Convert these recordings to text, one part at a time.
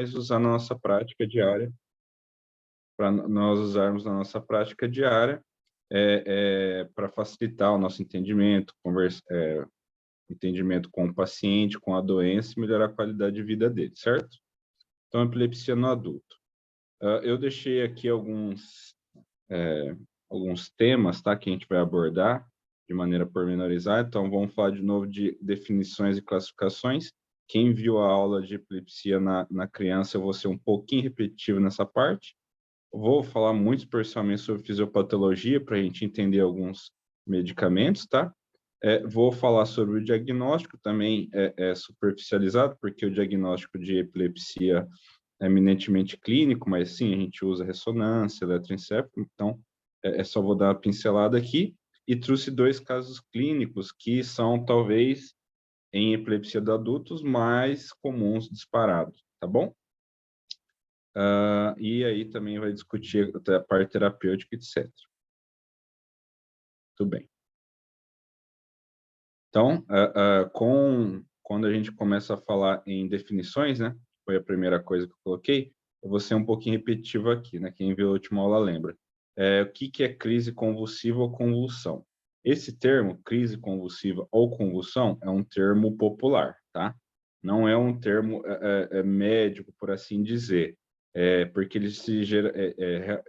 usar na nossa prática diária, para nós usarmos na nossa prática diária, para facilitar o nosso entendimento, entendimento com o paciente, com a doença e melhorar a qualidade de vida dele, certo? Então, epilepsia no adulto. Eu deixei aqui alguns temas, tá, que a gente vai abordar de maneira pormenorizada. Então, vamos falar de novo de definições e classificações. Quem viu a aula de epilepsia na criança, eu vou ser um pouquinho repetitivo nessa parte. Eu vou falar muito especialmente sobre fisiopatologia, para a gente entender alguns medicamentos, tá? Vou falar sobre o diagnóstico, também superficializado, porque o diagnóstico de epilepsia é eminentemente clínico, mas sim, a gente usa ressonância, eletroencefalo, então só vou dar uma pincelada aqui, e trouxe 2 casos clínicos que são, talvez, em epilepsia de adultos, mais comuns disparados, tá bom? E aí também vai discutir até a parte terapêutica, etc. Tudo bem. Então, quando a gente começa a falar em definições, né, foi a primeira coisa que eu coloquei, eu vou ser um pouquinho repetitivo aqui, né, quem viu a última aula lembra. O que é crise convulsiva ou convulsão? Esse termo, crise convulsiva ou convulsão, é um termo popular, tá? Não é um termo médico, por assim dizer, porque ele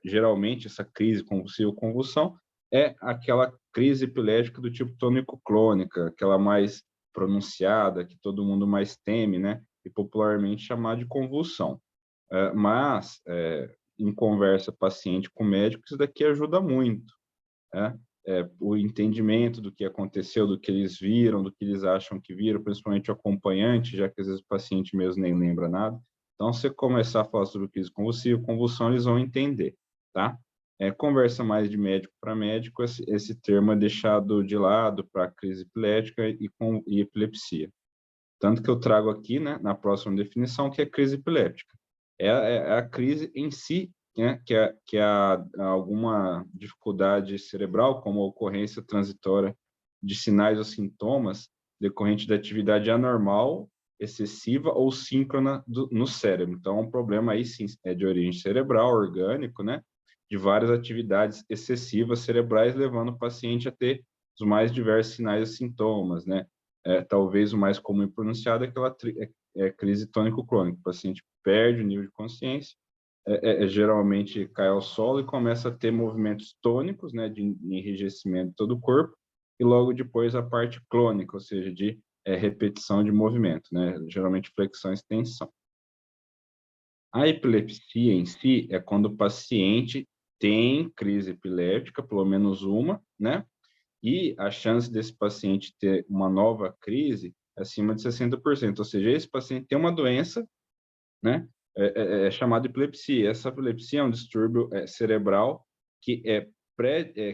geralmente essa crise convulsiva ou convulsão é aquela crise epilética do tipo tônico-clônica, aquela mais pronunciada, que todo mundo mais teme, né? E popularmente chamada de convulsão. Mas, em conversa paciente com médico, isso daqui ajuda muito, né? O entendimento do que aconteceu, do que eles viram, do que eles acham que viram, principalmente o acompanhante, já que às vezes o paciente mesmo nem lembra nada. Então, se você começar a falar sobre crise convulsiva, convulsão, eles vão entender, tá? Conversa mais de médico para médico, esse termo é deixado de lado para crise epilética e epilepsia. Tanto que eu trago aqui, né, na próxima definição, que é crise epiléptica. É a crise em si, né, que há alguma dificuldade cerebral, como a ocorrência transitória de sinais ou sintomas decorrente da atividade anormal, excessiva ou síncrona no cérebro. Então, é um problema aí sim é de origem cerebral, orgânico, né, de várias atividades excessivas cerebrais, levando o paciente a ter os mais diversos sinais e sintomas, né? Talvez o mais comum e pronunciado é aquela crise tônico-clônica. O paciente perde o nível de consciência, geralmente cai ao solo e começa a ter movimentos tônicos, né, de enrijecimento de todo o corpo, e logo depois a parte clônica, ou seja, de repetição de movimento, né, geralmente flexão e extensão. A epilepsia em si é quando o paciente tem crise epiléptica, pelo menos uma, né? E a chance desse paciente ter uma nova crise é acima de 60%. Ou seja, esse paciente tem uma doença, né? É chamada epilepsia. Essa epilepsia é um distúrbio cerebral que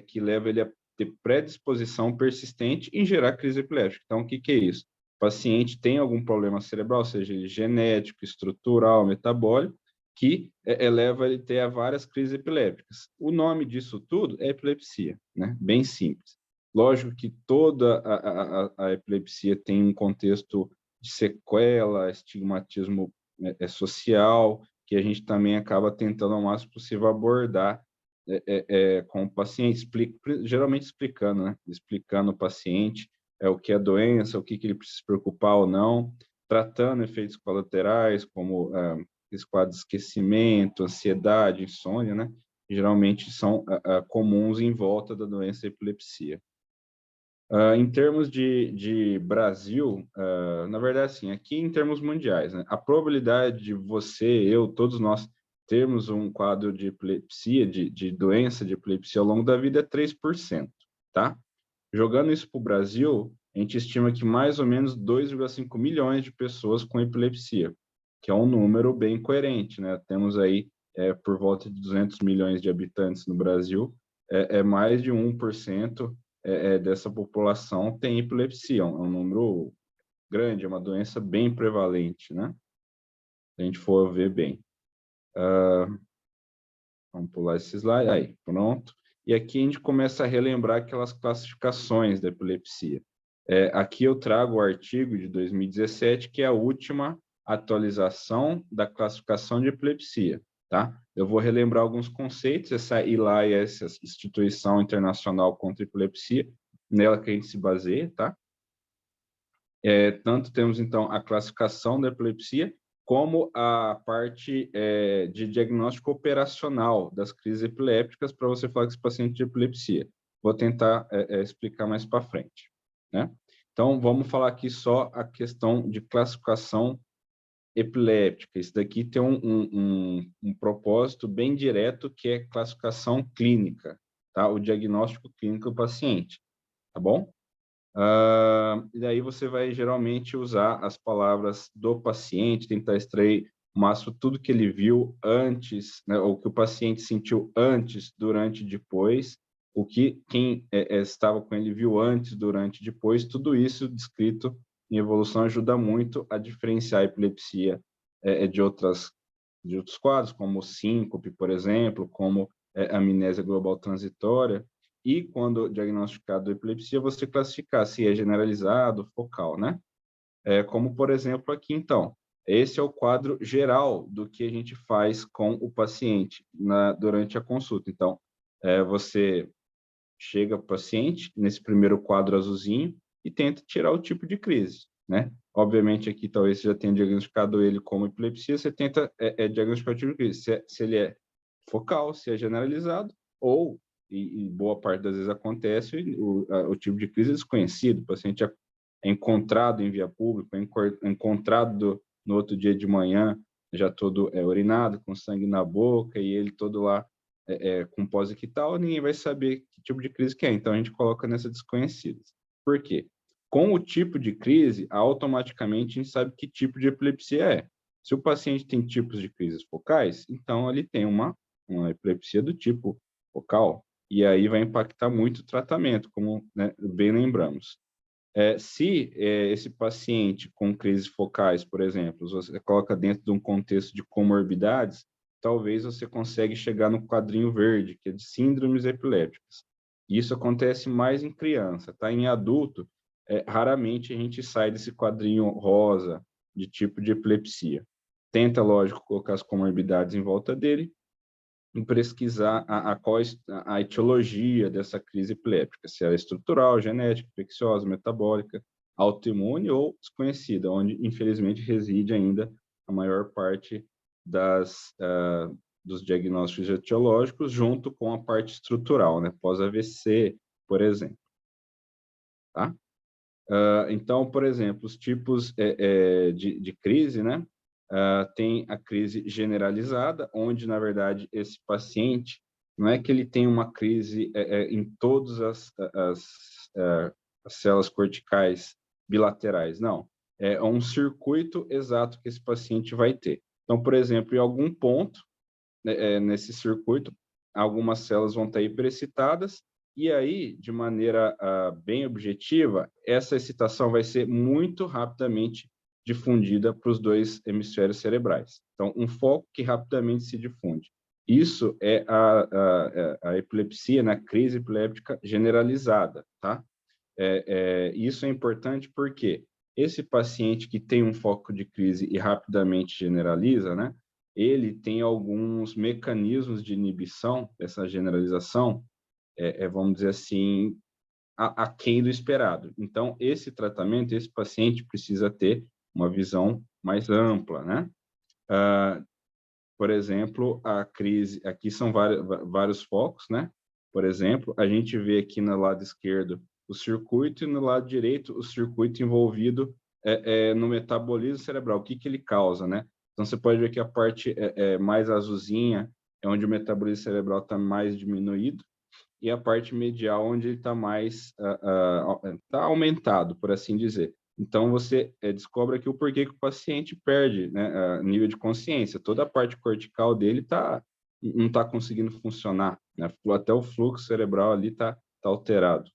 que leva ele a ter predisposição persistente em gerar crise epiléptica. Então, o que é isso? O paciente tem algum problema cerebral, seja ele genético, estrutural, metabólico, que leva ele a ter várias crises epilépticas. O nome disso tudo é epilepsia, né? Bem simples. Lógico que toda a epilepsia tem um contexto de sequela, estigmatismo social, que a gente também acaba tentando ao máximo possível abordar com o paciente, geralmente explicando, né? Explicando o paciente o que é a doença, o que ele precisa se preocupar ou não, tratando efeitos colaterais, como esse quadro de esquecimento, ansiedade, insônia, né? Geralmente são comuns em volta da doença epilepsia. Em termos de Brasil, na verdade, assim, aqui em termos mundiais, né, a probabilidade de você, eu, todos nós, termos um quadro de epilepsia, de doença de epilepsia ao longo da vida é 3%, tá? Jogando isso para o Brasil, a gente estima que mais ou menos 2,5 milhões de pessoas com epilepsia, que é um número bem coerente, né? Temos aí por volta de 200 milhões de habitantes no Brasil, mais de 1% dessa população tem epilepsia, é um número grande, é uma doença bem prevalente, né? Se a gente for ver bem. Vamos pular esse slide, aí, pronto. E aqui a gente começa a relembrar aquelas classificações da epilepsia. Aqui eu trago o artigo de 2017, que é a última atualização da classificação de epilepsia, tá? Eu vou relembrar alguns conceitos, essa ILAI é essa Instituição Internacional contra a Epilepsia, nela que a gente se baseia, tá? Tanto temos, então, a classificação da epilepsia, como a parte de diagnóstico operacional das crises epilépticas, para você falar que esse paciente de epilepsia. Vou tentar explicar mais para frente, né? Então, vamos falar aqui só a questão de classificação epiléptica. Isso daqui tem um propósito bem direto, que é classificação clínica, tá? O diagnóstico clínico do paciente, tá bom? E daí você vai geralmente usar as palavras do paciente, tentar extrair o máximo tudo que ele viu antes, né, ou que o paciente sentiu antes, durante e depois, o que quem estava com ele viu antes, durante e depois, tudo isso descrito em evolução ajuda muito a diferenciar a epilepsia de outros quadros, como síncope, por exemplo, como amnésia global transitória, e quando diagnosticado epilepsia, você classificar se é generalizado, focal, né? Como, por exemplo, aqui, então, esse é o quadro geral do que a gente faz com o paciente durante a consulta. Então, você chega para o paciente, nesse primeiro quadro azulzinho, e tenta tirar o tipo de crise, né? Obviamente, aqui talvez você já tenha diagnosticado ele como epilepsia, você tenta diagnosticar o tipo de crise, se ele é focal, se é generalizado, ou, e boa parte das vezes acontece, o tipo de crise é desconhecido, o paciente é encontrado em via pública, encontrado no outro dia de manhã, já todo urinado, com sangue na boca, e ele todo lá com pós-ictal, ninguém vai saber que tipo de crise que é. Então, a gente coloca nessa desconhecidas. Por quê? Com o tipo de crise, automaticamente a gente sabe que tipo de epilepsia é. Se o paciente tem tipos de crises focais, então ele tem uma epilepsia do tipo focal, e aí vai impactar muito o tratamento, como, né, bem lembramos. Se esse paciente com crises focais, por exemplo, você coloca dentro de um contexto de comorbidades, talvez você consiga chegar no quadrinho verde, que é de síndromes epilépticas. Isso acontece mais em criança, tá? Em adulto, raramente a gente sai desse quadrinho rosa de tipo de epilepsia. Tenta, lógico, colocar as comorbidades em volta dele e pesquisar a etiologia dessa crise epiléptica, se ela é estrutural, genética, infecciosa, metabólica, autoimune ou desconhecida, onde, infelizmente, reside ainda a maior parte dos diagnósticos etiológicos, junto com a parte estrutural, né? Pós-AVC, por exemplo. Tá? Então, por exemplo, os tipos de crise, né? Tem a crise generalizada, onde, na verdade, esse paciente, não é que ele tem uma crise em todas as células corticais bilaterais, não. É um circuito exato que esse paciente vai ter. Então, por exemplo, em algum ponto, nesse circuito, algumas células vão estar hiperexcitadas, e aí, de maneira bem objetiva, essa excitação vai ser muito rapidamente difundida para os dois hemisférios cerebrais. Então, um foco que rapidamente se difunde. Isso é a epilepsia, né? A crise epiléptica generalizada, tá? Isso é importante porque esse paciente que tem um foco de crise e rapidamente generaliza, né? Ele tem alguns mecanismos de inibição dessa generalização, vamos dizer assim, aquém do esperado. Então, esse tratamento, esse paciente precisa ter uma visão mais ampla, né? Por exemplo, a crise, aqui são vários focos, né? Por exemplo, a gente vê aqui no lado esquerdo o circuito e no lado direito o circuito envolvido no metabolismo cerebral. O que ele causa, né? Então, você pode ver que a parte mais azulzinha é onde o metabolismo cerebral está mais diminuído, e a parte medial onde ele está mais tá aumentado, por assim dizer. Então, você descobre aqui o porquê que o paciente perde, né, nível de consciência. Toda a parte cortical dele não está conseguindo funcionar, né? Até o fluxo cerebral ali está alterado.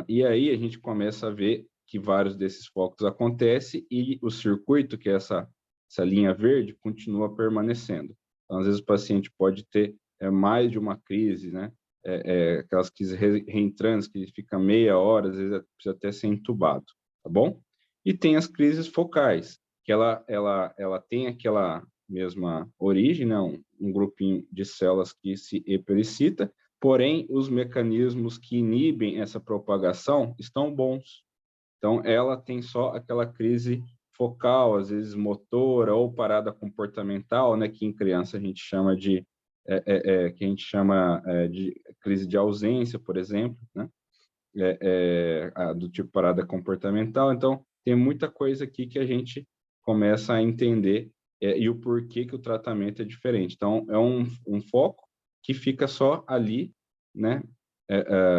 E aí a gente começa a ver que vários desses focos acontecem e o circuito, que é essa linha verde, continua permanecendo. Então, às vezes o paciente pode ter mais de uma crise, né? Aquelas crises reentrantes que fica meia hora, às vezes precisa até ser entubado, tá bom? E tem as crises focais, que ela tem aquela mesma origem, né? Um grupinho de células que se hiperexcita, porém, os mecanismos que inibem essa propagação estão bons. Então, ela tem só aquela crise focal, às vezes motora ou parada comportamental, né, que em criança a gente chama de de crise de ausência, por exemplo, né, do tipo parada comportamental. Então, tem muita coisa aqui que a gente começa a entender e o porquê que o tratamento é diferente. Então, é um foco que fica só ali, né,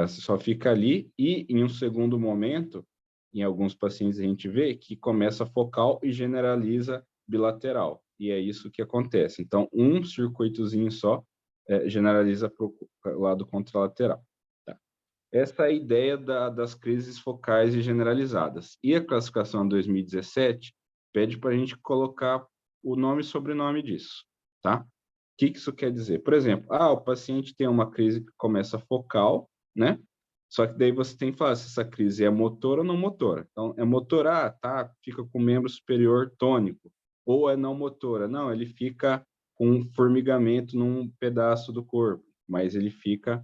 só fica ali e, em um segundo momento, em alguns pacientes a gente vê que começa focal e generaliza bilateral. E é isso que acontece. Então, um circuitozinho só generaliza para o lado contralateral. Tá? Essa é a ideia das crises focais e generalizadas. E a classificação 2017 pede para a gente colocar o nome e sobrenome disso. Tá? O que isso quer dizer? Por exemplo, o paciente tem uma crise que começa focal, né? Só que daí você tem que falar se essa crise é motora ou não motora. Então, é motora, tá, fica com o membro superior tônico. Ou é não motora. Não, ele fica com um formigamento num pedaço do corpo, mas ele fica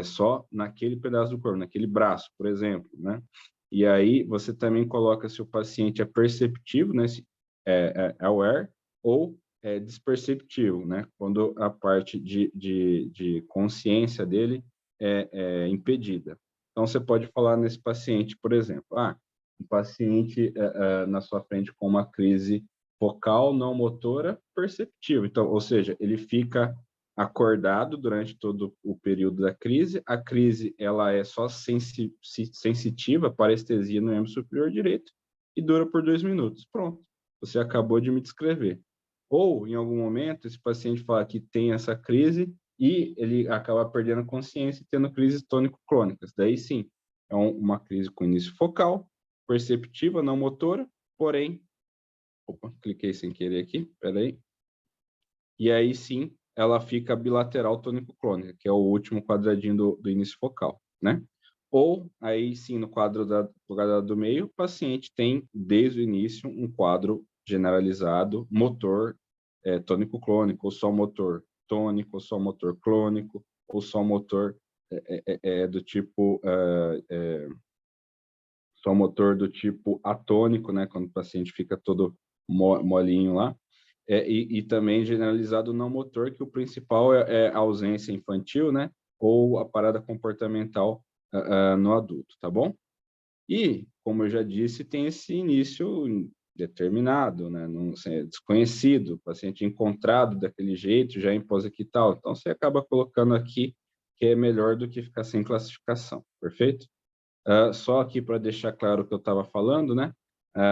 só naquele pedaço do corpo, naquele braço, por exemplo, né? E aí você também coloca se o paciente é perceptivo, né? Se aware, ou desperceptivo, né? Quando a parte de consciência dele impedida. Então, você pode falar nesse paciente, por exemplo, um paciente na sua frente com uma crise focal não motora perceptiva. Então, ou seja, ele fica acordado durante todo o período da crise. A crise ela é só sensitiva, parestesia no membro superior direito e dura por 2 minutos. Pronto, você acabou de me descrever. Ou, em algum momento, esse paciente fala que tem essa crise e ele acaba perdendo consciência e tendo crises tônico-clônicas. Daí sim, é uma crise com início focal, perceptiva, não motora, porém... Opa, cliquei sem querer aqui, peraí. E aí sim, ela fica bilateral tônico-clônica, que é o último quadradinho do início focal, né? Ou, aí sim, no quadro do meio, o paciente tem, desde o início, um quadro generalizado, motor tônico-clônico, ou só motor tônico, ou só motor clônico, ou só motor do tipo só motor do tipo atônico, né, quando o paciente fica todo molinho lá, e também generalizado não motor, que o principal é a ausência infantil, né, ou a parada comportamental no adulto, tá bom? E, como eu já disse, tem esse início determinado, né, não, assim, desconhecido, paciente encontrado daquele jeito, já em pós-equital. Então, você acaba colocando aqui que é melhor do que ficar sem classificação, perfeito? Só aqui para deixar claro o que eu estava falando, né?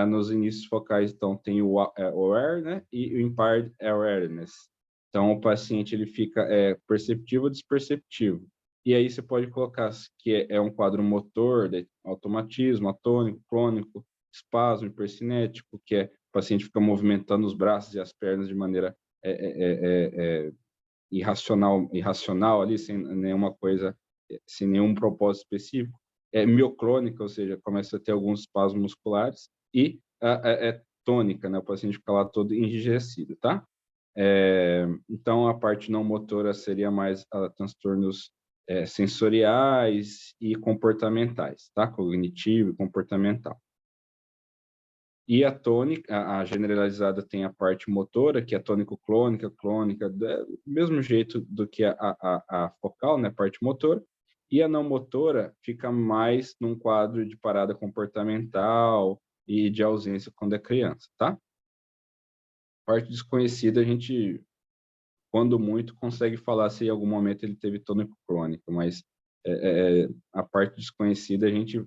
Nos inícios focais, então, tem o aware, né? E o impaired awareness. Então, o paciente ele fica perceptivo ou desperceptivo. E aí você pode colocar que é um quadro motor, de automatismo, atônico, clônico, espasmo hipercinético, que o paciente fica movimentando os braços e as pernas de maneira irracional ali, sem nenhuma coisa, sem nenhum propósito específico. Mioclônica, ou seja, começa a ter alguns espasmos musculares, e tônica, né? O paciente fica lá todo enrijecido, tá? Então, a parte não motora seria mais transtornos sensoriais e comportamentais, tá? Cognitivo e comportamental. E a tônica, a generalizada tem a parte motora, que é tônico-clônica, clônica, do mesmo jeito do que a focal, né, parte motora. E a não motora fica mais num quadro de parada comportamental e de ausência quando é criança, tá? Parte desconhecida, a gente, quando muito, consegue falar se em algum momento ele teve tônico-clônico, mas a parte desconhecida, a gente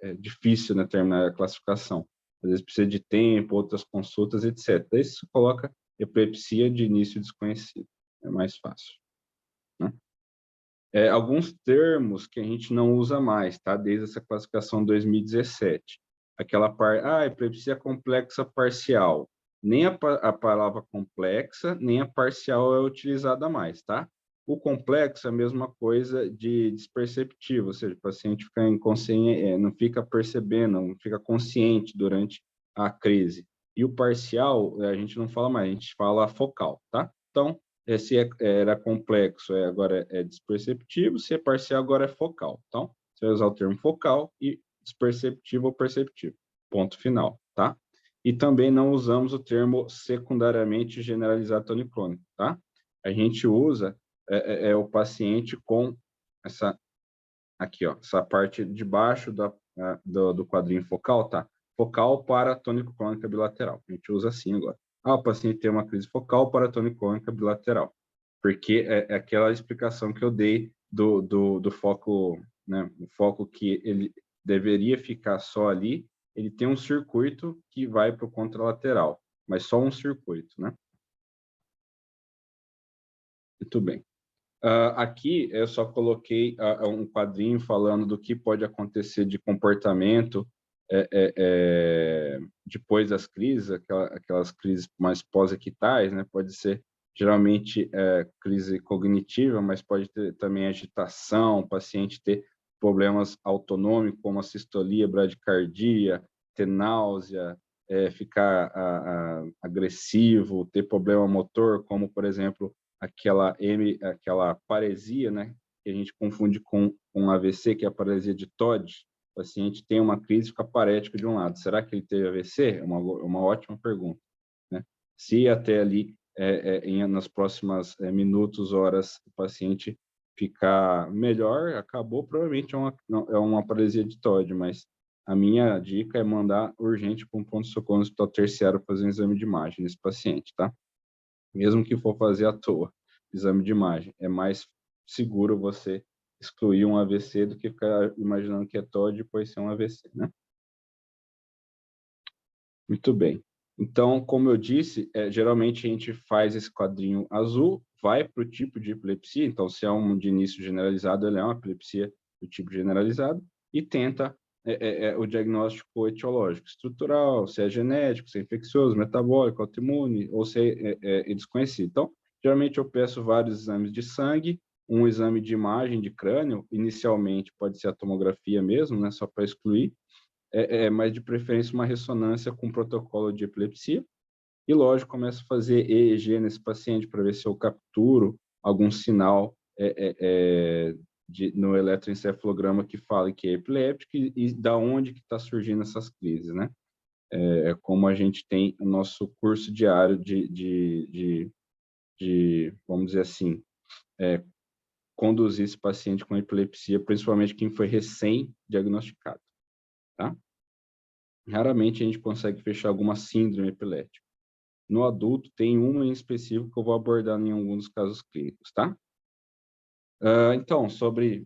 é difícil, né, terminar a classificação. Às vezes precisa de tempo, outras consultas, etc. Daí você coloca epilepsia de início desconhecido. É mais fácil, né? Alguns termos que a gente não usa mais, tá? Desde essa classificação 2017. Aquela parte, epilepsia complexa parcial. Nem a palavra complexa, nem a parcial é utilizada mais, tá? O complexo é a mesma coisa de desperceptivo, ou seja, o paciente fica inconsciente, não fica percebendo, não fica consciente durante a crise. E o parcial, a gente não fala mais, a gente fala focal, tá? Então, se era complexo, agora é desperceptivo, se é parcial, agora é focal. Então, você vai usar o termo focal e desperceptivo ou perceptivo. Ponto final, tá? E também não usamos o termo secundariamente generalizado tônico-clônico, tá? A gente usa o paciente com essa aqui, ó, essa parte de baixo do quadrinho focal, tá? Focal para tônico-clônica bilateral. A gente usa assim agora. Ah, o paciente tem uma crise focal para tônico-clônica bilateral. Porque é aquela explicação que eu dei do foco, né? O foco que ele deveria ficar só ali, ele tem um circuito que vai para o contralateral, mas só um circuito, né? Muito bem. Aqui eu só coloquei um quadrinho falando do que pode acontecer de comportamento depois das crises, aquelas crises mais pós-equitais, né? Pode ser geralmente crise cognitiva, mas pode ter também agitação, o paciente ter problemas autonômicos, como a sistolia, bradicardia, ter náusea, ficar agressivo, ter problema motor, como, por exemplo, aquela paresia, né, que a gente confunde com AVC, que é a paresia de Todd. O paciente tem uma crise, fica parético de um lado. Será que ele teve AVC? É uma ótima pergunta, né? Se até ali, nas próximas minutos, horas, o paciente ficar melhor, acabou, provavelmente é uma paresia de Todd, mas a minha dica é mandar urgente para um ponto-socorro no hospital terciário fazer um exame de imagem nesse paciente, tá? Mesmo que for fazer à toa, exame de imagem. É mais seguro você excluir um AVC do que ficar imaginando que é TOD e depois ser um AVC, né? Muito bem. Então, como eu disse, geralmente a gente faz esse quadrinho azul, vai para o tipo de epilepsia, então se é um de início generalizado, ele é uma epilepsia do tipo generalizado, e tenta o diagnóstico etiológico, estrutural, se é genético, se é infeccioso, metabólico, autoimune, ou se é desconhecido. Então, geralmente eu peço vários exames de sangue, um exame de imagem de crânio, inicialmente pode ser a tomografia mesmo, né, só para excluir, mas de preferência uma ressonância com protocolo de epilepsia. E, lógico, começo a fazer EEG nesse paciente para ver se eu capturo algum sinal no eletroencefalograma que fale que é epiléptico e da onde que está surgindo essas crises, né? Como a gente tem o nosso curso diário vamos dizer assim, conduzir esse paciente com epilepsia, principalmente quem foi recém-diagnosticado, tá? Raramente a gente consegue fechar alguma síndrome epilética. No adulto, tem uma em específico que eu vou abordar em alguns dos casos clínicos, tá? Então, sobre,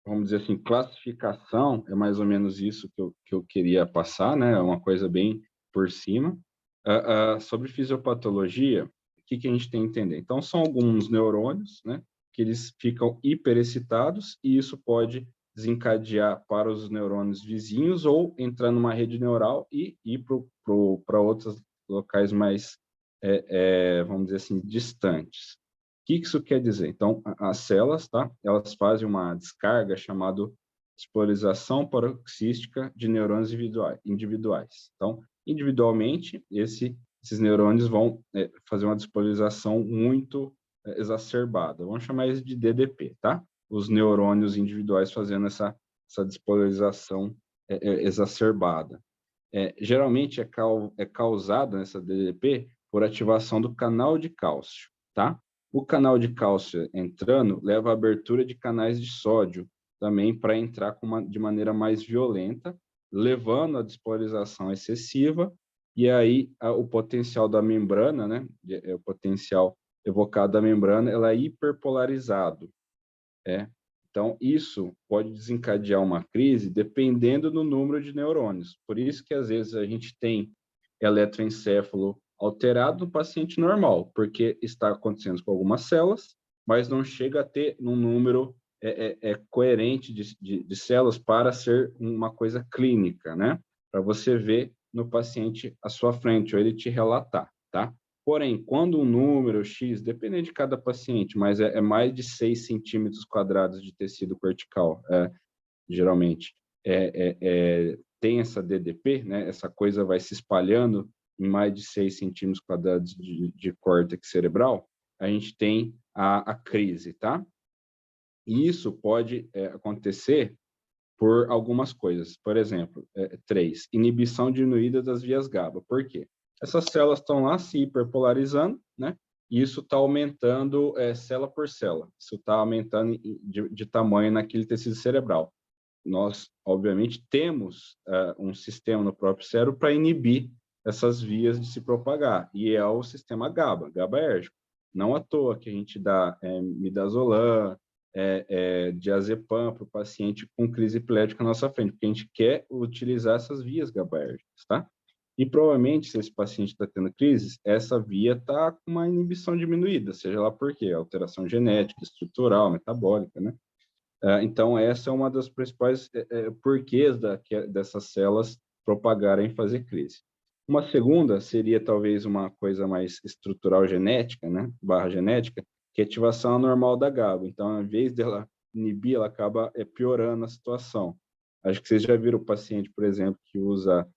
vamos dizer assim, classificação, é mais ou menos isso que eu queria passar, né? É uma coisa bem por cima. Sobre fisiopatologia, o que a gente tem que entender? Então, são alguns neurônios, né? Que eles ficam hiperexcitados e isso pode desencadear para os neurônios vizinhos ou entrar numa rede neural e ir para outros locais mais, vamos dizer assim, distantes. O que isso quer dizer? Então, as células, tá? Elas fazem uma descarga chamada despolarização paroxística de neurônios individuais. Então, individualmente, esses neurônios vão fazer uma despolarização muito exacerbada. Vamos chamar isso de DDP, tá? Os neurônios individuais fazendo essa despolarização exacerbada. Geralmente é causada nessa DDP por ativação do canal de cálcio, tá? O canal de cálcio entrando leva à abertura de canais de sódio também para entrar de maneira mais violenta, levando à despolarização excessiva, e aí o potencial da membrana, né, o potencial evocado da membrana, ela é hiperpolarizado. Então, isso pode desencadear uma crise dependendo do número de neurônios. Por isso que, às vezes, a gente tem eletroencefalo alterado no paciente normal, porque está acontecendo com algumas células, mas não chega a ter um número coerente de células para ser uma coisa clínica, né? Para você ver no paciente à sua frente, ou ele te relatar, tá? Porém, quando um número X, dependendo de cada paciente, mas é mais de 6 centímetros quadrados de tecido cortical, geralmente, tem essa DDP, né? Essa coisa vai se espalhando em mais de 6 centímetros quadrados de córtex cerebral, a gente tem a crise, tá? E isso pode acontecer por algumas coisas. Por exemplo, 3, inibição diminuída das vias GABA. Por quê? Essas células estão lá se hiperpolarizando, né? E isso está aumentando célula por célula. Isso está aumentando de tamanho naquele tecido cerebral. Nós, obviamente, temos um sistema no próprio cérebro para inibir essas vias de se propagar, e é o sistema GABA, GABAérgico. Não à toa que a gente dá midazolam, diazepam para o paciente com crise epilética na nossa frente, porque a gente quer utilizar essas vias GABAérgicas, tá? E provavelmente, se esse paciente está tendo crises, essa via está com uma inibição diminuída, seja lá por quê, alteração genética, estrutural, metabólica, né? Então, essa é uma das principais porquês dessas células propagarem e fazer crise. Uma segunda seria talvez uma coisa mais estrutural genética, né? Barra genética, que é a ativação anormal da GABA. Então, ao invés dela inibir, ela acaba piorando a situação. Acho que vocês já viram o paciente, por exemplo, que usa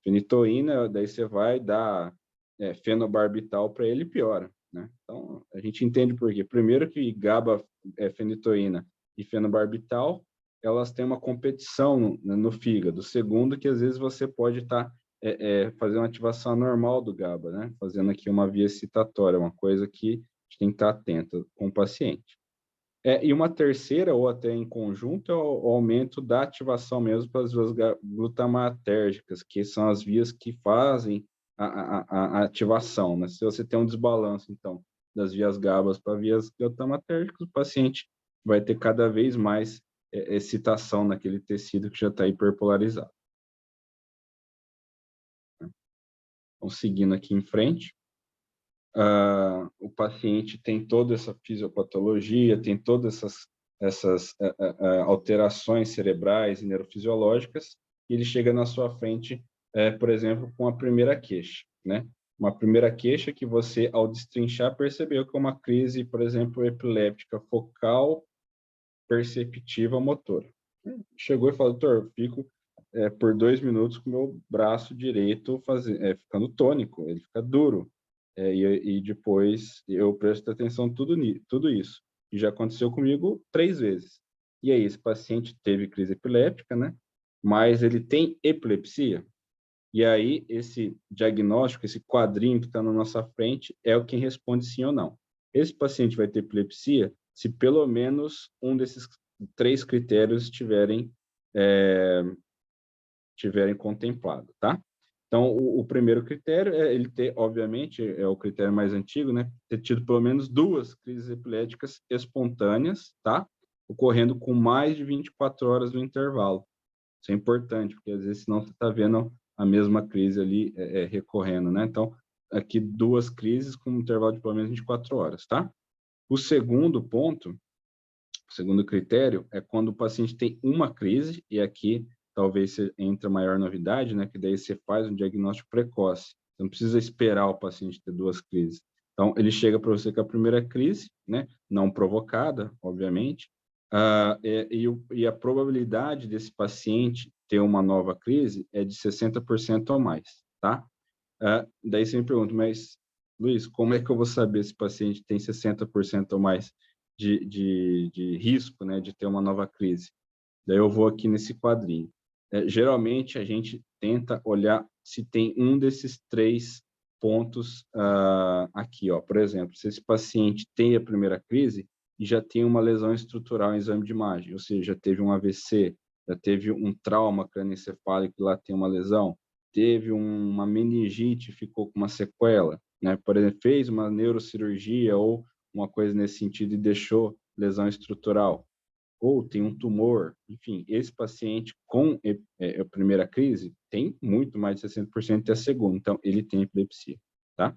fenitoína, daí você vai dar fenobarbital para ele e piora, né? Então, a gente entende por quê. Primeiro que GABA, fenitoína e fenobarbital, elas têm uma competição no fígado. Segundo, que às vezes você pode estar fazendo uma ativação anormal do GABA, né? Fazendo aqui uma via excitatória, uma coisa que a gente tem que estar atento com o paciente. E uma terceira, ou até em conjunto, é o aumento da ativação mesmo para as vias glutamatérgicas, que são as vias que fazem a ativação, né? Se você tem um desbalanço, então, das vias GABAs para vias glutamatérgicas, o paciente vai ter cada vez mais excitação naquele tecido que já está hiperpolarizado. Então, seguindo aqui em frente, o paciente tem toda essa fisiopatologia, tem todas essas alterações cerebrais e neurofisiológicas, e ele chega na sua frente, por exemplo, com a primeira queixa, né? Uma primeira queixa que você, ao destrinchar, percebeu que é uma crise, por exemplo, epiléptica focal perceptiva motora. Chegou e falou, doutor, fico por 2 minutos com o meu braço direito ficando tônico, ele fica duro. E depois eu presto atenção tudo isso. E já aconteceu comigo 3 vezes. E aí, esse paciente teve crise epiléptica, né? Mas ele tem epilepsia. E aí, esse diagnóstico, esse quadrinho que está na nossa frente, é o que responde sim ou não. Esse paciente vai ter epilepsia se pelo menos um desses 3 critérios estiverem contemplado, tá? Então, o primeiro critério é ele ter, obviamente, é o critério mais antigo, né? Ter tido pelo menos 2 crises epiléticas espontâneas, tá? Ocorrendo com mais de 24 horas no intervalo. Isso é importante, porque às vezes senão você está vendo a mesma crise ali recorrendo, né? Então, aqui 2 crises com um intervalo de pelo menos 24 horas, tá? O segundo ponto, o segundo critério é quando o paciente tem uma crise, e aqui talvez entre a maior novidade, né? Que daí você faz um diagnóstico precoce. Você não precisa esperar o paciente ter 2 crises. Então, ele chega para você com a primeira crise, né? Não provocada, obviamente, e a probabilidade desse paciente ter uma nova crise é de 60% ou mais, tá? Daí você me pergunta, mas, Luiz, como é que eu vou saber se o paciente tem 60% ou mais de risco, né, de ter uma nova crise? Daí eu vou aqui nesse quadrinho. Geralmente, a gente tenta olhar se tem um desses 3 pontos aqui, ó. Por exemplo, se esse paciente tem a primeira crise e já tem uma lesão estrutural em exame de imagem, ou seja, já teve um AVC, já teve um trauma crânioencefálico, lá tem uma lesão, teve uma meningite, ficou com uma sequela, né? Por exemplo, fez uma neurocirurgia ou uma coisa nesse sentido e deixou lesão estrutural, ou tem um tumor, enfim, esse paciente com a primeira crise tem muito mais de 60% a segunda, então ele tem epilepsia, tá?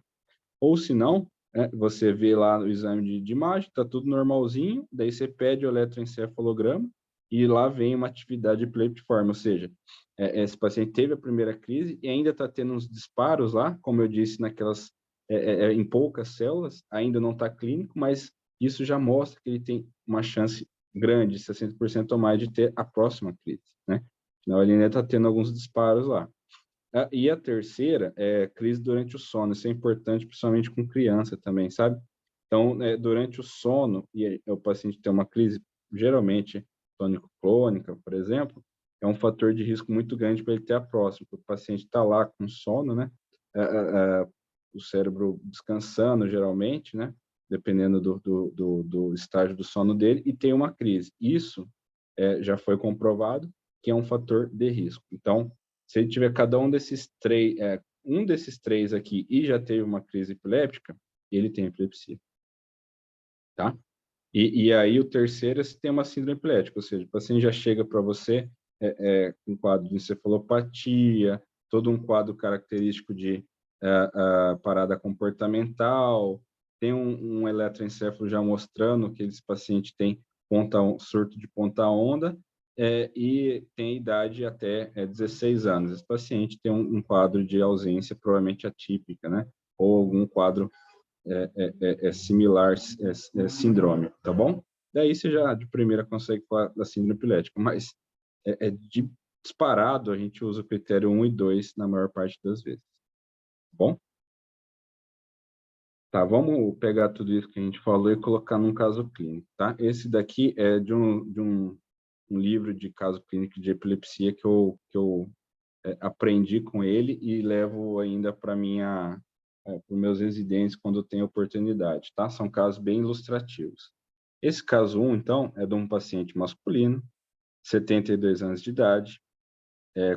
Ou se não, você vê lá no exame de imagem, tá tudo normalzinho, daí você pede o eletroencefalograma e lá vem uma atividade epileptiforme, ou seja, esse paciente teve a primeira crise e ainda está tendo uns disparos lá, como eu disse, naquelas em poucas células, ainda não está clínico, mas isso já mostra que ele tem uma chance grande, 60% ou mais, de ter a próxima crise, né? Então, ele ainda está tendo alguns disparos lá. E a terceira é crise durante o sono. Isso é importante, principalmente com criança também, sabe? Então, durante o sono, o paciente tem uma crise, geralmente tônico-clônica, por exemplo, é um fator de risco muito grande para ele ter a próxima, porque o paciente está lá com sono, né? O cérebro descansando, geralmente, né? Dependendo do estágio do sono dele, e tem uma crise. Isso já foi comprovado que é um fator de risco. Então, se ele tiver cada um desses três aqui e já teve uma crise epiléptica, ele tem epilepsia, tá? E aí o terceiro é se tem uma síndrome epilética, ou seja, o paciente já chega para você com um quadro de encefalopatia, todo um quadro característico de parada comportamental, tem um eletroencefalo já mostrando que esse paciente tem surto de ponta-onda, e tem idade até 16 anos. Esse paciente tem um quadro de ausência provavelmente atípica, né? Ou algum quadro similar, síndrome, tá bom? Daí você já de primeira consegue falar da síndrome epilética, mas de disparado a gente usa o critério 1 e 2 na maior parte das vezes, tá bom? Tá, vamos pegar tudo isso que a gente falou e colocar num caso clínico, tá? Esse daqui é de um livro de caso clínico de epilepsia que eu aprendi com ele e levo ainda para os meus residentes quando tem oportunidade, tá? São casos bem ilustrativos. Esse caso 1, então, é de um paciente masculino, 72 anos de idade,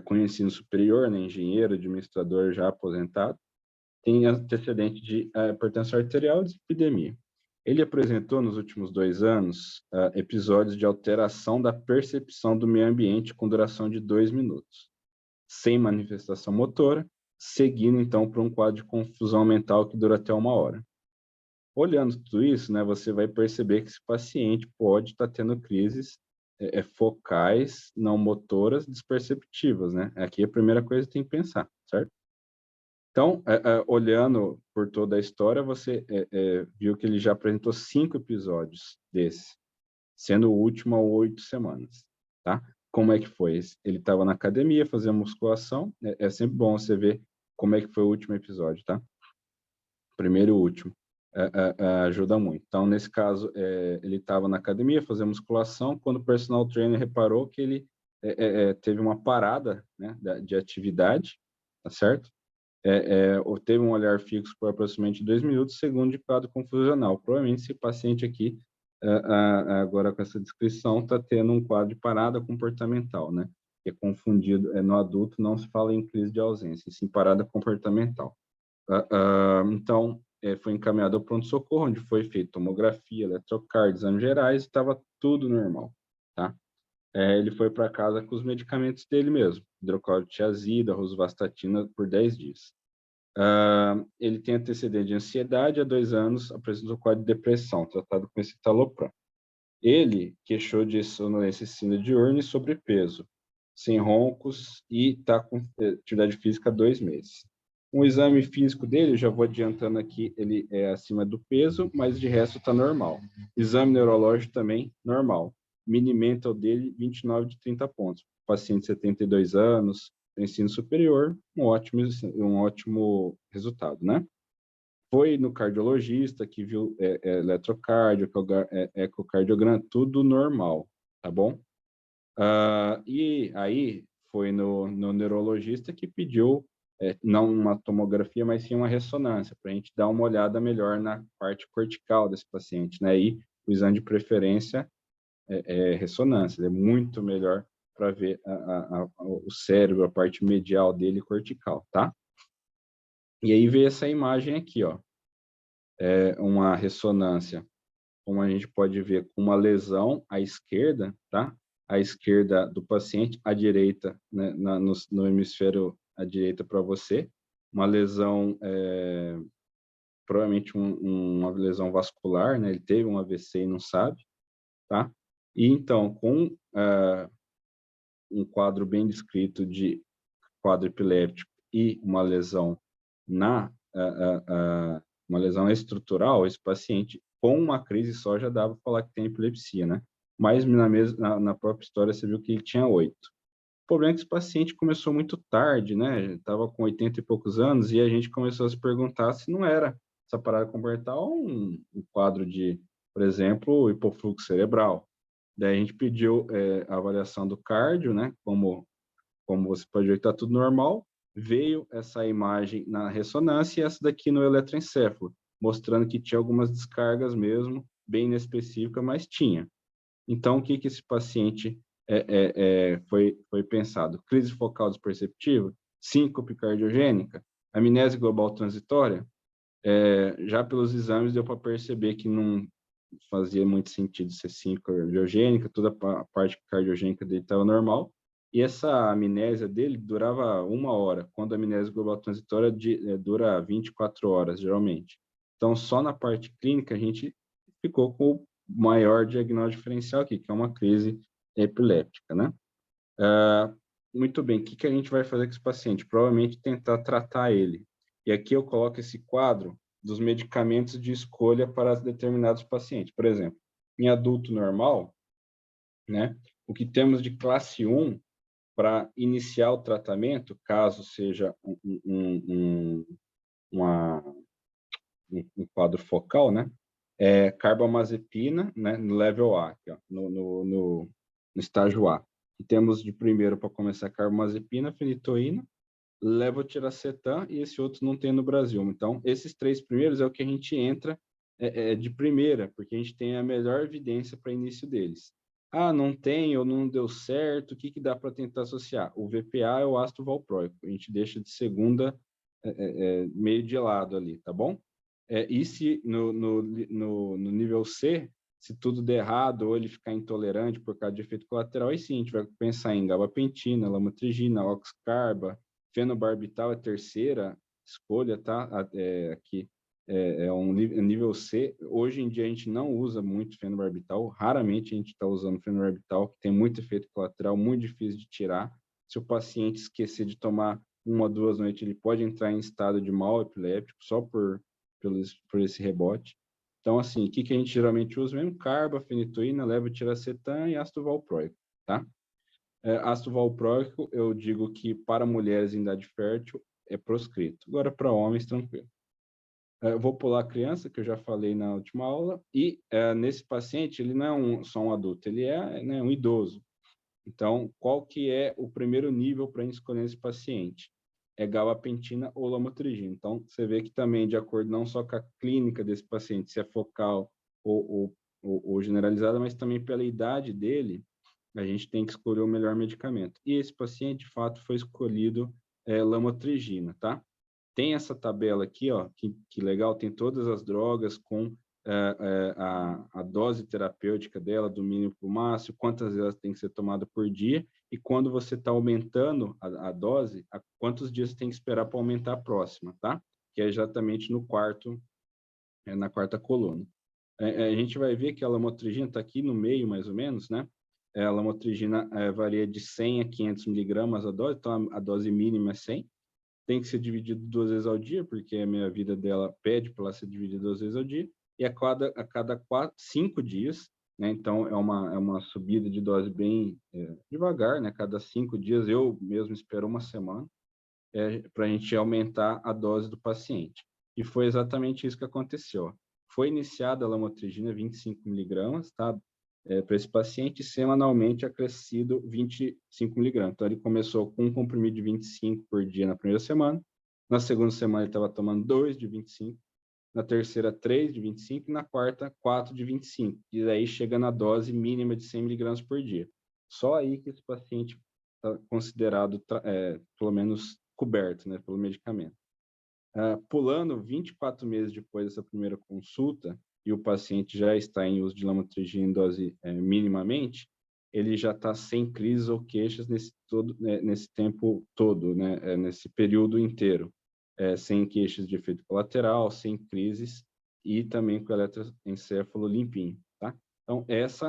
com ensino superior, né, engenheiro, administrador já aposentado, tem antecedente de hipertensão arterial e dislipidemia. Ele apresentou nos últimos 2 anos episódios de alteração da percepção do meio ambiente com duração de 2 minutos, sem manifestação motora, seguindo então para um quadro de confusão mental que dura até 1 hora. Olhando tudo isso, né, você vai perceber que esse paciente pode estar tendo crises focais, não motoras, desperceptivas, né? Aqui é a primeira coisa que tem que pensar, certo? Então, olhando por toda a história, você viu que ele já apresentou 5 episódios desse, sendo o último há 8 semanas, tá? Como é que foi? Ele estava na academia fazendo musculação, é sempre bom você ver como é que foi o último episódio, tá? Primeiro e último, ajuda muito. Então, nesse caso, ele estava na academia fazendo musculação, quando o personal trainer reparou que ele teve uma parada, né, de atividade, tá certo? Ou teve um olhar fixo por aproximadamente 2 minutos, segundo de quadro confusional. Provavelmente esse paciente aqui, agora com essa descrição, está tendo um quadro de parada comportamental, né? Que é confundido, no adulto não se fala em crise de ausência, sim parada comportamental. Então, foi encaminhado ao pronto-socorro, onde foi feita tomografia, eletrocardio, exames gerais, e estava tudo normal, tá? Ele foi para casa com os medicamentos dele mesmo, hidroclorotiazida, rosuvastatina, por 10 dias. Ele tem antecedente de ansiedade, há 2 anos apresentou quadro de depressão, tratado com escitalopram. Ele queixou de sonolência diurna e sobrepeso, sem roncos, e está com atividade física há 2 meses. Um exame físico dele, já vou adiantando aqui, ele é acima do peso, mas de resto está normal. Exame neurológico também normal. Mini mental dele, 29 de 30 pontos. Paciente de 72 anos, ensino superior, um ótimo resultado, né? Foi no cardiologista que viu eletrocardio, ecocardiograma, tudo normal, tá bom? E aí foi no neurologista que pediu não uma tomografia, mas sim uma ressonância, para a gente dar uma olhada melhor na parte cortical desse paciente, né? E o exame de preferência é ressonância, é muito melhor para ver o cérebro, a parte medial dele cortical, tá? E aí veio essa imagem aqui, ó. Uma ressonância, como a gente pode ver, com uma lesão à esquerda, tá? À esquerda do paciente, à direita, né, no hemisfério à direita para você, uma lesão, provavelmente uma lesão vascular, né? Ele teve um AVC e não sabe, tá? E então, com um quadro bem descrito de quadro epiléptico e uma lesão uma lesão estrutural, esse paciente com uma crise só já dava para falar que tem epilepsia, né? Mas na própria história você viu que ele tinha 8. problema é que esse paciente começou muito tarde, né? Estava com 80 e poucos anos e a gente começou a se perguntar se não era essa parada comportamental um quadro de, por exemplo, hipofluxo cerebral. Daí a gente pediu a avaliação do cardio, né? Como você pode ver, está tudo normal. Veio essa imagem na ressonância e essa daqui no eletroencefalo, mostrando que tinha algumas descargas mesmo, bem inespecífica, mas tinha. Então, o que esse paciente foi pensado? Crise focal desperceptiva, síncope cardiogênica, amnésia global transitória. Já pelos exames deu para perceber que não fazia muito sentido ser síncope cardiogênica, toda a parte cardiogênica dele estava normal, e essa amnésia dele durava 1 hora, quando a amnésia global transitória dura 24 horas, geralmente. Então, só na parte clínica, a gente ficou com o maior diagnóstico diferencial aqui, que é uma crise epiléptica, né? Muito bem, o que a gente vai fazer com esse paciente? Provavelmente tentar tratar ele. E aqui eu coloco esse quadro dos medicamentos de escolha para determinados pacientes. Por exemplo, em adulto normal, né, o que temos de classe 1 para iniciar o tratamento, caso seja um quadro focal, né, é carbamazepina, né, no level A, aqui, ó, no estágio A. E temos de primeiro para começar carbamazepina, fenitoína, levetiracetam e esse outro não tem no Brasil. Então, esses 3 primeiros é o que a gente entra de primeira, porque a gente tem a melhor evidência para início deles. Ah, não tem ou não deu certo, o que dá para tentar associar? O VPA é o ácido valproico, a gente deixa de segunda meio de lado ali, tá bom? E se no nível C, se tudo der errado ou ele ficar intolerante por causa de efeito colateral, aí sim, a gente vai pensar em gabapentina, lamotrigina, oxcarba, fenobarbital é a terceira escolha, tá? Aqui é um nível C. Hoje em dia a gente não usa muito fenobarbital, raramente a gente está usando fenobarbital, que tem muito efeito colateral, muito difícil de tirar. Se o paciente esquecer de tomar 1 ou 2 noites, ele pode entrar em estado de mal epiléptico só por esse rebote. Então, assim, o que a gente geralmente usa mesmo? Carba, fenitoína, levetiracetam e ácido valproico, tá? Ácido valproico, eu digo que para mulheres em idade fértil é proscrito. Agora, para homens, tranquilo. Eu vou pular a criança, que eu já falei na última aula, e nesse paciente, ele não é só um adulto, ele é, né, um idoso. Então, qual que é o primeiro nível para escolher esse paciente? É gabapentina ou lamotrigina. Então, você vê que também, de acordo não só com a clínica desse paciente, se é focal ou generalizada, mas também pela idade dele, a gente tem que escolher o melhor medicamento. E esse paciente, de fato, foi escolhido lamotrigina, tá? Tem essa tabela aqui, ó, que legal, tem todas as drogas com a dose terapêutica dela, do mínimo para o máximo, quantas vezes tem que ser tomada por dia, e quando você está aumentando a dose, quantos dias você tem que esperar para aumentar a próxima, tá? Que é exatamente no quarto, na quarta coluna. A gente vai ver que a lamotrigina está aqui no meio, mais ou menos, né? A lamotrigina varia de 100 a 500 miligramas a dose, então a dose mínima é 100. Tem que ser dividido 2 vezes ao dia, porque a minha vida dela pede para ela ser dividida 2 vezes ao dia, e a cada 5 dias, né? Então é uma subida de dose bem devagar, né? Cada 5 dias eu mesmo espero uma semana para a gente aumentar a dose do paciente. E foi exatamente isso que aconteceu. Foi iniciada a lamotrigina 25 miligramas, tá? Para esse paciente, semanalmente acrescido 25 miligramas. Então, ele começou com um comprimido de 25 por dia na primeira semana, na segunda semana ele estava tomando 2 de 25, na terceira 3 de 25 e na quarta 4 de 25. E daí chega na dose mínima de 100 miligramas por dia. Só aí que esse paciente está considerado, pelo menos, coberto, né, pelo medicamento. Pulando 24 meses depois dessa primeira consulta, e o paciente já está em uso de lamotrigina em dose minimamente, ele já está sem crises ou queixas nesse tempo todo, né, nesse período inteiro, sem queixas de efeito colateral, sem crises e também com o eletroencefalo limpinho, tá? Então, esse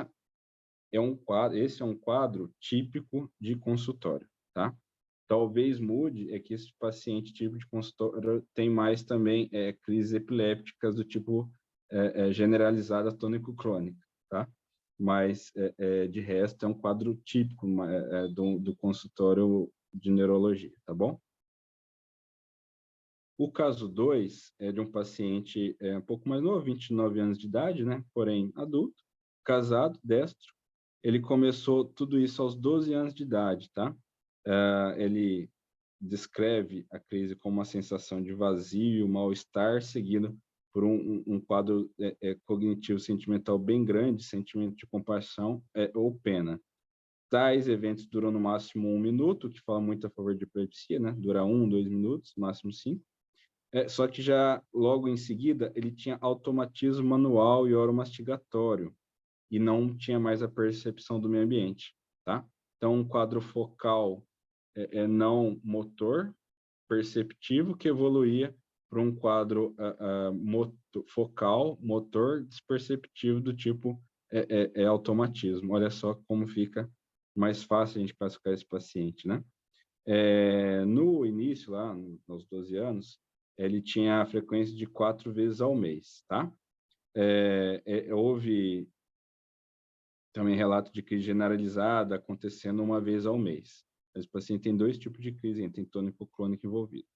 é um quadro típico de consultório, tá? Talvez mude é que esse paciente tipo de consultório tem mais também crises epilépticas do tipo generalizada tônico-crônica, tá? mas de resto é um quadro típico do consultório de neurologia, tá bom? O caso 2 é de um paciente um pouco mais novo, 29 anos de idade, né? Porém adulto, casado, destro. Ele começou tudo isso aos 12 anos de idade, tá? Ele descreve a crise como uma sensação de vazio, mal-estar, seguido por um quadro cognitivo sentimental bem grande, sentimento de compaixão ou pena. Tais eventos duram no máximo 1 minuto, que fala muito a favor de epilepsia, né? Dura 1, 2 minutos, máximo 5. Só que já logo em seguida ele tinha automatismo manual e oromastigatório e não tinha mais a percepção do meio ambiente, tá? Então, um quadro focal não motor, perceptivo, que evoluía para um quadro focal, motor, desperceptivo do tipo automatismo. Olha só como fica mais fácil a gente classificar esse paciente, né? No início, lá nos 12 anos, ele tinha a frequência de 4 vezes ao mês, tá? Houve também relato de crise generalizada acontecendo 1 vez ao mês. Esse paciente tem 2 tipos de crise, tem tônico crônico envolvido.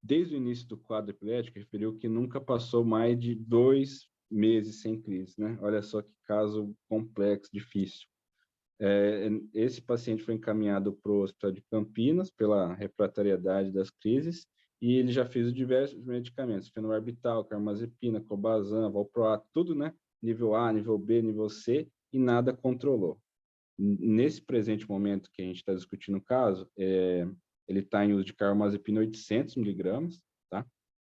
Desde o início do quadro epilético, referiu que nunca passou mais de 2 meses sem crise, né? Olha só que caso complexo, difícil. Esse paciente foi encaminhado para o Hospital de Campinas pela refratariedade das crises e ele já fez diversos medicamentos, fenobarbital, carbamazepina, clobazam, valproato, tudo, né? Nível A, nível B, nível C, e nada controlou. Nesse presente momento que a gente está discutindo o caso, ele está em uso de carbamazepina 800 miligramas, tá?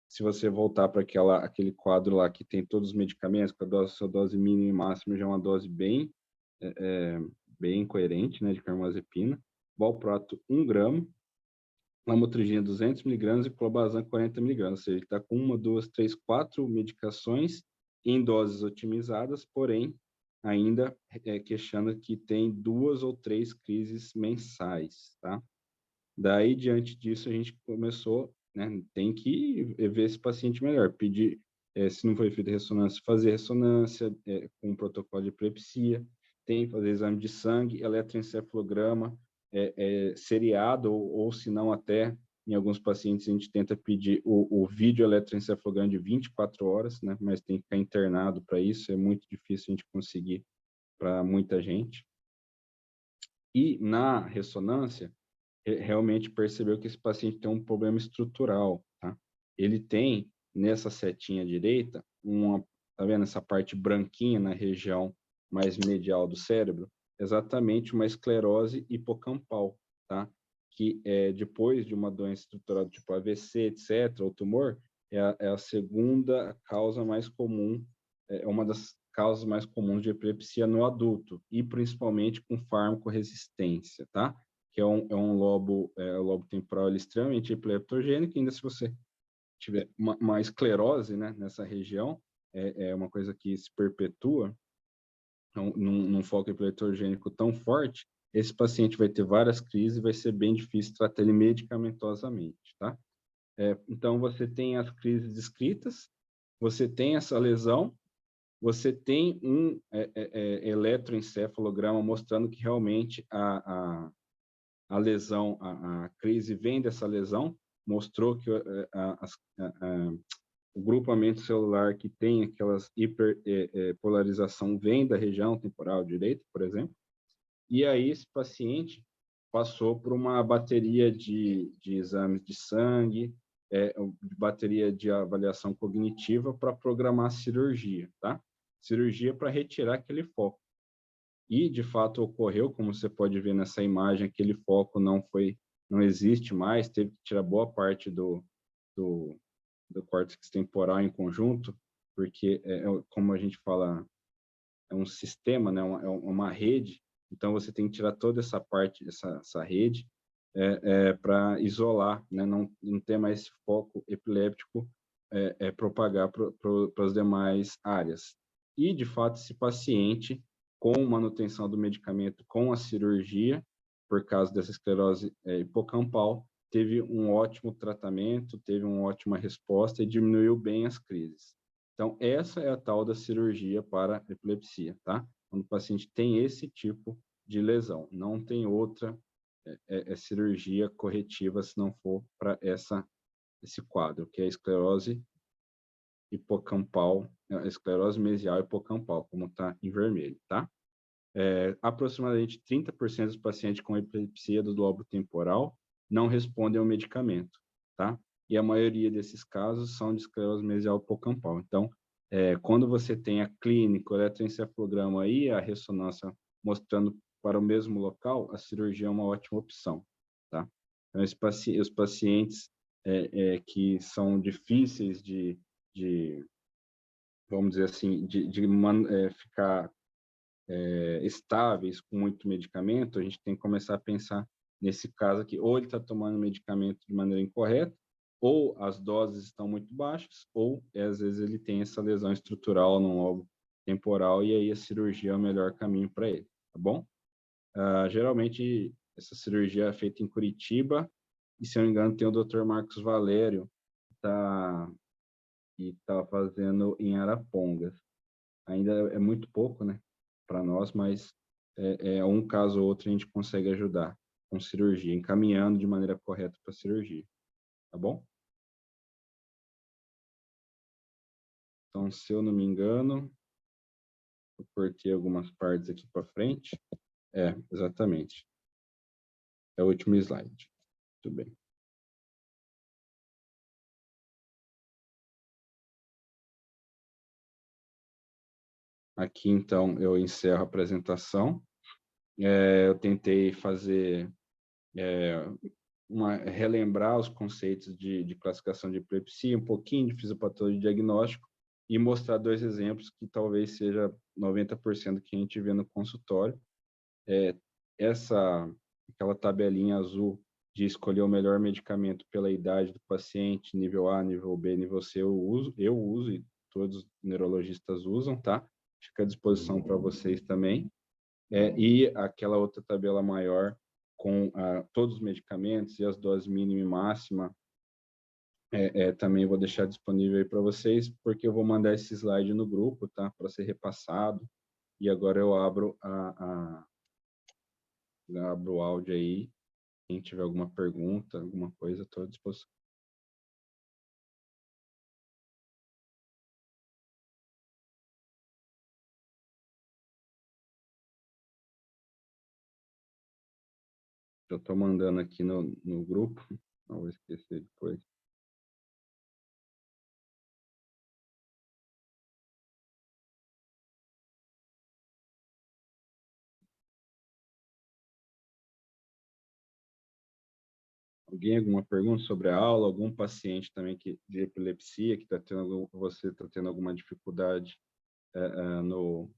Se você voltar para aquele quadro lá que tem todos os medicamentos, com a sua dose mínima e máxima, já é uma dose bem coerente, né, de carbamazepina. Valproato 1 grama, lamotrigina 200 miligramas e clobazam 40 miligramas. Ou seja, ele está com 1, 2, 3, 4 medicações em doses otimizadas, porém, ainda queixando que tem 2 ou 3 crises mensais, tá? Daí, diante disso, a gente começou, né, tem que ver esse paciente melhor, pedir, se não foi feita ressonância, fazer ressonância com um protocolo de epilepsia, tem que fazer exame de sangue, eletroencefalograma, seriado, ou se não até, em alguns pacientes, a gente tenta pedir o vídeo eletroencefalograma de 24 horas, né, mas tem que ficar internado para isso, é muito difícil a gente conseguir para muita gente. E na ressonância, realmente percebeu que esse paciente tem um problema estrutural, tá? Ele tem, nessa setinha direita, tá vendo essa parte branquinha na região mais medial do cérebro? Exatamente uma esclerose hipocampal, tá? Que depois de uma doença estrutural tipo AVC, etc., ou tumor, é a segunda causa mais comum, uma das causas mais comuns de epilepsia no adulto, e principalmente com farmacoresistência, tá? Que é um lobo, o lobo temporal extremamente epileptogênico, ainda se você tiver uma esclerose, né, nessa região, é uma coisa que se perpetua, então, num foco epileptogênico tão forte, esse paciente vai ter várias crises e vai ser bem difícil tratar ele medicamentosamente, tá? Então, você tem as crises descritas, você tem essa lesão, você tem um eletroencefalograma mostrando que realmente a lesão, a crise vem dessa lesão, mostrou que o grupamento celular que tem aquelas hiperpolarização vem da região temporal direita, por exemplo, e aí esse paciente passou por uma bateria de exames de sangue, bateria de avaliação cognitiva para programar a cirurgia, tá? Cirurgia para retirar aquele foco. E, de fato, ocorreu, como você pode ver nessa imagem, aquele foco não existe mais, teve que tirar boa parte do córtex temporal em conjunto, porque, como a gente fala, é um sistema, né, uma rede, então você tem que tirar toda essa parte, essa rede, para isolar, né, não ter mais esse foco epiléptico propagar para as demais áreas. E, de fato, esse paciente, com manutenção do medicamento, com a cirurgia, por causa dessa esclerose hipocampal, teve um ótimo tratamento, teve uma ótima resposta e diminuiu bem as crises. Então, essa é a tal da cirurgia para epilepsia, tá? quando o paciente tem esse tipo de lesão. Não tem outra cirurgia corretiva se não for para esse quadro, que é a esclerose hipocampal, a esclerose mesial hipocampal, como está em vermelho, tá? Aproximadamente 30% dos pacientes com epilepsia do lobo temporal não respondem ao medicamento, tá? E a maioria desses casos são de esclerose mesial hipocampal. Então, quando você tem a clínica, o eletroencefalograma e a ressonância mostrando para o mesmo local, a cirurgia é uma ótima opção, tá? Então, os pacientes que são difíceis de vamos dizer assim, ficar estáveis com muito medicamento, a gente tem que começar a pensar nesse caso aqui, ou ele está tomando medicamento de maneira incorreta, ou as doses estão muito baixas, ou às vezes ele tem essa lesão estrutural no lobo temporal e aí a cirurgia é o melhor caminho para ele, tá bom? Geralmente essa cirurgia é feita em Curitiba e, se eu não me engano, tem o Dr. Marcos Valério que está fazendo em Arapongas. Ainda é muito pouco, né, para nós, mas um caso ou outro a gente consegue ajudar com cirurgia, encaminhando de maneira correta para a cirurgia, tá bom? Então, se eu não me engano, eu cortei algumas partes aqui para frente. Exatamente. É o último slide. Tudo bem. Aqui, então, eu encerro a apresentação. Eu tentei fazer relembrar os conceitos de classificação de epilepsia, um pouquinho de fisiopatologia diagnóstico e mostrar dois exemplos que talvez seja 90% que a gente vê no consultório. Aquela tabelinha azul de escolher o melhor medicamento pela idade do paciente, nível A, nível B, nível C, eu uso e todos os neurologistas usam, tá? Fica à disposição para vocês também. E aquela outra tabela maior com todos os medicamentos e as doses mínima e máxima, também vou deixar disponível aí para vocês, porque eu vou mandar esse slide no grupo, tá? Para ser repassado. E agora eu abro abro o áudio aí. Quem tiver alguma pergunta, alguma coisa, estou à disposição. Eu estou mandando aqui no grupo, não vou esquecer depois. Alguém, alguma pergunta sobre a aula? Algum paciente também de epilepsia que está tendo, você está tendo alguma dificuldade no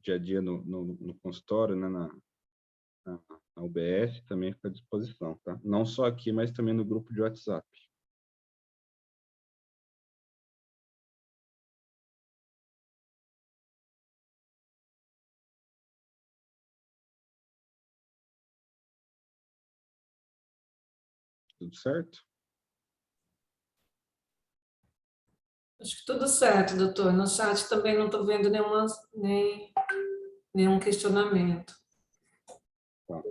dia a dia no consultório, né, na UBS, também fica à disposição, tá? Não só aqui, mas também no grupo de WhatsApp. Tudo certo? Acho que tudo certo, doutor. No chat também não estou vendo nenhum questionamento. Tá.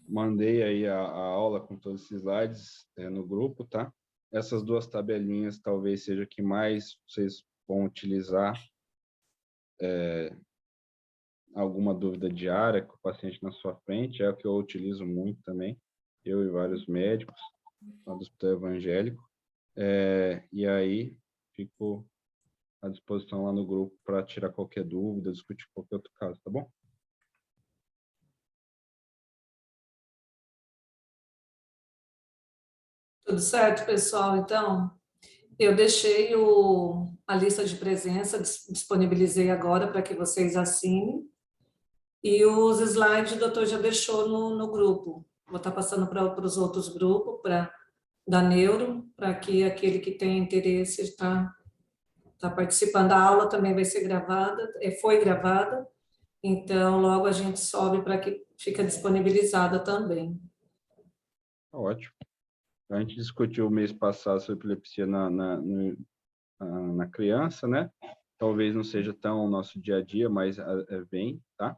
Mandei aí a aula com todos esses slides no grupo, tá? Essas duas tabelinhas talvez seja o que mais vocês vão utilizar. Alguma dúvida diária com o paciente na sua frente, é o que eu utilizo muito também, eu e vários médicos lá do Hospital Evangélico. E aí, fico à disposição lá no grupo para tirar qualquer dúvida, discutir qualquer outro caso, tá bom? Tudo certo, pessoal? Então, eu deixei a lista de presença, disponibilizei agora para que vocês assinem. E os slides o doutor já deixou no grupo. Vou estar passando para os outros grupos, da Neuro, para que aquele que tem interesse está participando. A aula também vai ser gravada, foi gravada, então logo a gente sobe para que fica disponibilizada também. Ótimo. A gente discutiu o mês passado sobre epilepsia na criança, né? talvez não seja tão nosso dia a dia, mas vem, tá?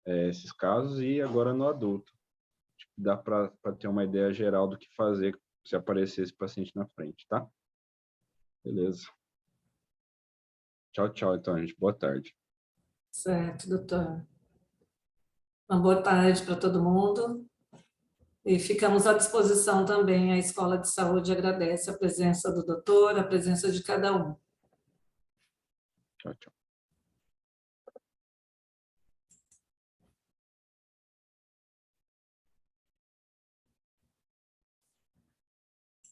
Esses casos, e agora no adulto. Tipo, dá para ter uma ideia geral do que fazer se aparecer esse paciente na frente, tá? Beleza. Tchau, tchau, então, gente. Boa tarde. Certo, doutor. Uma boa tarde para todo mundo. E ficamos à disposição também. A Escola de Saúde agradece a presença do doutor, a presença de cada um. Tchau, tchau.